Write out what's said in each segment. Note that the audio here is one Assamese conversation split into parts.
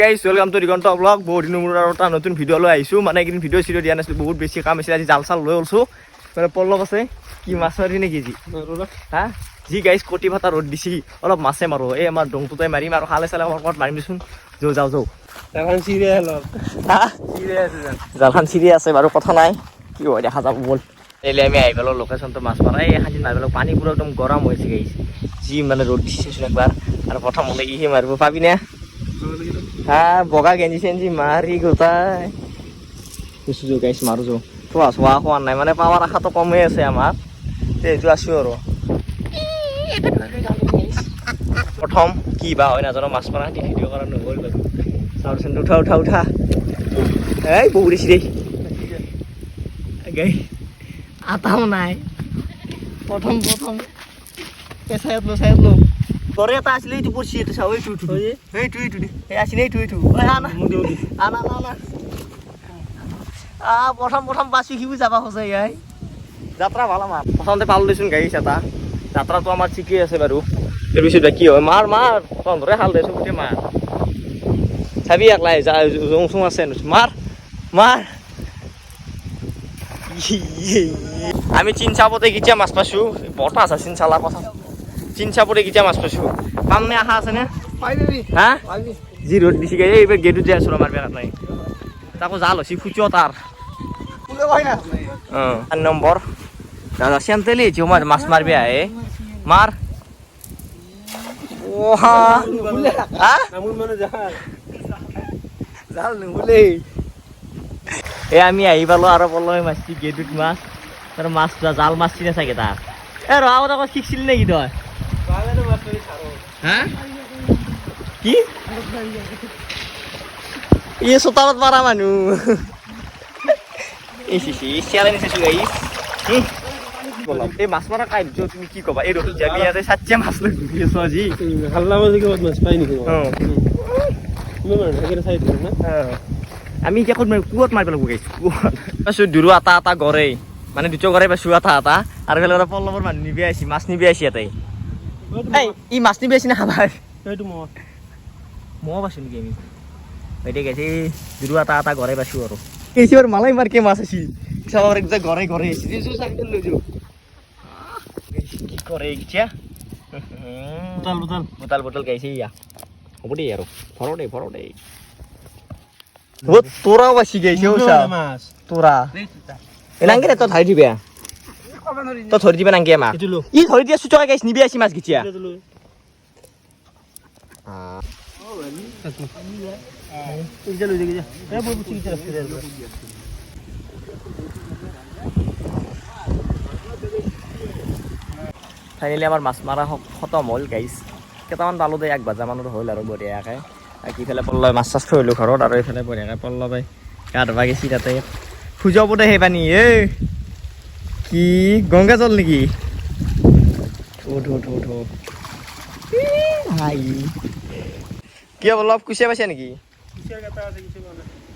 Guys welcome to Diganta blog. বহুত দিনৰ মূৰত আৰু এটা নতুন ভিডিঅ' লৈ আহিছোঁ। মানে এইকেইদিন ভিডিঅ' চিডিঅ' দিয়া নাছিলোঁ, বহুত বেছি কাম আছিল। আজি জাল চাল লৈ ওলছোঁ। মানে পল্লৱ আছে কি মাছ মাৰি নেকি যি হা যি গাইছ কটি ফাটা ৰ'দ দিছি, অলপ মাছে মাৰোঁ। এই আমাৰ ডংটোতে মাৰিম আৰু খালে চালে ক'ৰবাত মাৰিম দেচোন। যাওঁ জালখন চিৰিয়াই আছে বাৰু, কথা নাই, কি হয় দেখা যাব ব'ল। এলি আমি আহি পেলাওঁ লোকেশ্যনটো মাছ মাৰা। এই সাজি মাৰি পেলাওঁ, পানী পুৰা একদম গৰম হৈছে গাইছ। যি মানে ৰ'দ দিছেচোন একবাৰ। আৰু প্ৰথম হ'লে ইহে মাৰিব পাবি নে? হা বগা গেঞ্জি চেঞ্জি মাৰি গোটাই কৈছোঁ গাইছ মাৰোঁ যাওঁ। চোৱা খোৱা নাই, মানে পাৱাৰ আশাটো কমেই আছে আমাৰ। এইটো আছোঁ আৰু প্ৰথম কি বা হয় নাজানো, মাছ মৰা ভিডিঅ' কৰা নহ'ল বাৰু। চাওঁচোন, উঠা এই বহুত দিছি দেই গাই, আটাও নাই। প্ৰথম চাই লো ঘৰে এটা আছিলে, এইটো পৰছি, এইটো চাওঁ, এইটো আছিলে, এইটো আনা প্ৰথম পাইছোঁ, সিও যাবা খোজে ইয়াই। যাত্ৰা ভাল আমাৰ, প্ৰথমতে পালোঁ দেচোন গাড়ী এটা। যাত্ৰাটো আমাৰ ঠিকেই আছে বাৰু। তাৰপিছত কি হয়, মাৰ তন্ধৰে খাল দেচোন গোটেই মাৰ চাবি একলাই জোং আছে মাৰ আমি চিনচাপতে কেতিয়া মাছ পাইছোঁ, বৰ্তা আছে চিনচালা কথা। চিনচাপতে কেতিয়া মাছ পাইছোঁ, পাম নে আশা আছে নে? হা যি ৰ'দ দিছে গাই, এইবাৰ গেটত যাই আছোঁ আমাৰ বেগাত নাই। তাকো জাল হৈছে ফুটিও তাৰ 4 নম্বৰ দাদা চেন্টেলি মাছ মাৰিবি আহে মাৰ। এ আমি আহি পালো আৰু পলয় মাছটি গেটত মাছ, তাৰ মাছ জাল মাছটি নে চাগে তাৰ। এ আগত আকৌ শিকছিলি নেকি তই? হা কি ই চোতালত মাৰা মানুহ এই মাছ মৰা কাৰ্য তুমি কি কবা? এই ৰ'দত যাবি ইয়াতে চাৰিটা মাছ লৈ ঘূৰি আছো আজি। আমি এতিয়া ক'ত কুঁৱত মাৰি পেলাব গৈছোঁ, পাইছোঁ দুৰো এটা গড়েই, মানে দুটা গড়ে পাইছোঁ এটা আৰু এইফালে পল্লৱৰ মানুহ নিবি আহিছে, মাছ নিবি আহিছে ইয়াতে। ই মাছ নিবি আহিছে নে খাবাই? মহ পাইছোঁ নেকি আমি? এতিয়া গেছে দুৰো এটা গড়ে পাইছোঁ আৰু এই বাৰু মালাই মাৰকে মাছ আছিল চাব ঘৰে আহিছে কি কৰে এতিয়া বটাল গাইছে ইয়া। হ'ব দেই আৰু ভৰ দেই তোৰাও বাচি গাইছে তোৰা এনাংগে তই ধৰি দিবি, তই ধৰি দিবা নাংগে আমাক। ই ধৰি দিয়া চুচকা গাইছ নিবি আহিছে মাছ গিতিয়া। ফাইনেলি আমাৰ মাছ মাৰা খতম হ'ল গাইছ। কেইটামান পালোঁ দে, 1 বজা মানত হ'ল আৰু বঢ়িয়াকৈ। বাকী ইফালে পল্লৱে মাছ চাছ থৈ আহিলোঁ ঘৰত, আৰু এইফালে বঢ়িয়াকৈ পল্লৱে গা ধুবা গেছি তাতে। খুজাব দে সেই পানী। কি গংগা জল নেকি? কিয় অলপ কুচিয়া পাইছে নেকি?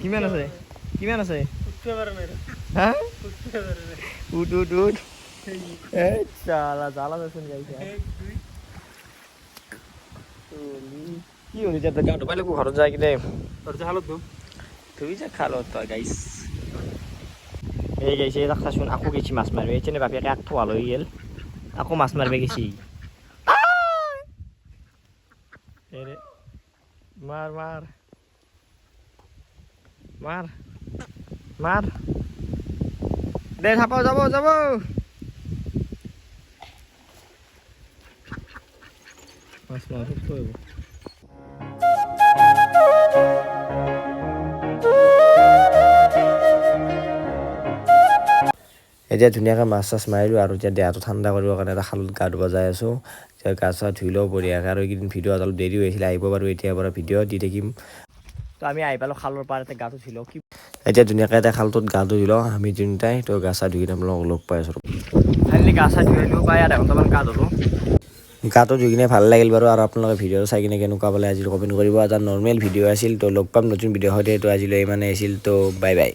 কিমান আছে? হা জালা দেচোন গাইছে। কি হ'ল এতিয়া গা ধুবাই লাগিব ঘৰত যায় কিনে ধুই যা খালত তই গাইছ। এই গাইছে চাচোন, আকৌ গেছি মাছ মাৰিব। এইচেনে বাপেকে আগ থোৱা লৈ গেল, আকৌ মাছ মাৰিব গেছি। মাৰ দে যাব মাছ মাৰ থৈ এতিয়া ধুনীয়াকৈ মাছ চাছ মাৰিলোঁ, আৰু এতিয়া দেহাটো ঠাণ্ডা কৰিবৰ কাৰণে এটা খালত গা ধুব যাই আছোঁ। এতিয়া গা চা ধুই লওঁ বঢ়িয়াকৈ, আৰু এইকেইদিন ভিডিঅ' অলপ দেৰি হৈছিলে আহিব বাৰু, এতিয়াৰ পৰা ভিডিঅ' দি থাকিম। তো আমি আহি পালোঁ খালৰ পাৰ, এটা গাটো ধুই লওঁ। এতিয়া ধুনীয়াকৈ এটা খালটোত গা ধুই লওঁ আমি তিনিটাই। তো গা চা ধুই আপোনালোকক লগ পাই আছোঁ। ফাইনেলি গা চা ধুই আহিলোঁ, প্ৰায় আধা ঘণ্টামান গা ধুলোঁ। গাটো ধুই কিনে ভাল লাগিল বাৰু, আৰু আপোনালোকে ভিডিঅ'টো চাই কিনে কেনেকুৱা পালে আজি কমেণ্ট কৰিব। এটা নৰ্মেল ভিডিঅ' আছিল। তো লগ পাম নতুন ভিডিঅ' সৈতে। তো আজিলৈ ইমানেই আছিল। তো বাই বাই।